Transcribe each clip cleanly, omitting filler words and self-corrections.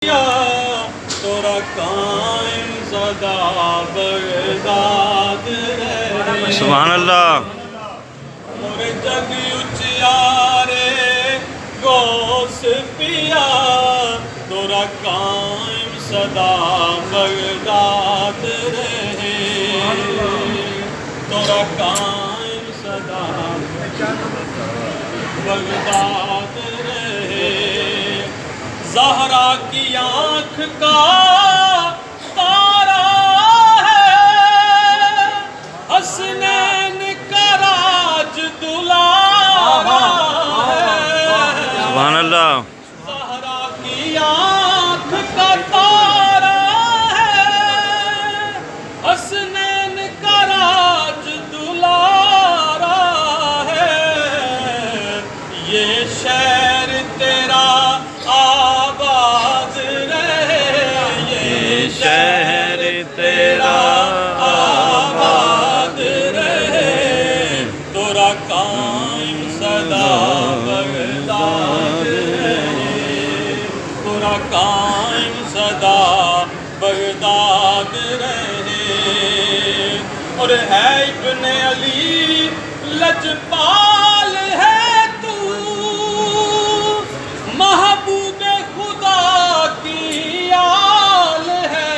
تورا قائم زدہ بغداد رہے سبحان اللہ مور جگ اچیارے گوس پیا تورا قائم صدا بغداد رہے تورا قائم صدا بغداد رہے زہرا کی آنکھ کا تارا ہے حسنین کا راج دلارا ہے سبحان اللہ زہرا کی آنکھ کا تارا ہے حسنین کا راج دلارا ہے یہ شہر تیرا شہر تیرا آباد رہے تورا قائم صدا بغداد رہے تورا قائم صدا بغداد رہے اور ہے ابن علی لجپال ہے تو محبوب خدا کی آل ہے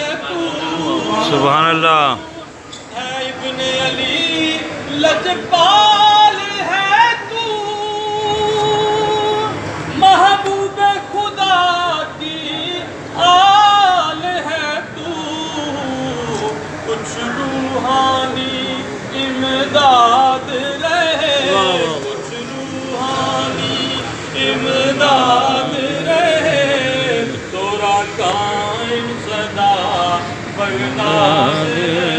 سبحان اللہ ہے ابن علی لجپال ہے تو محبوب خدا کی آل ہے تو کچھ روحانی امداد رہے کچھ روحانی امداد رہے تورا قائم صدا بغداد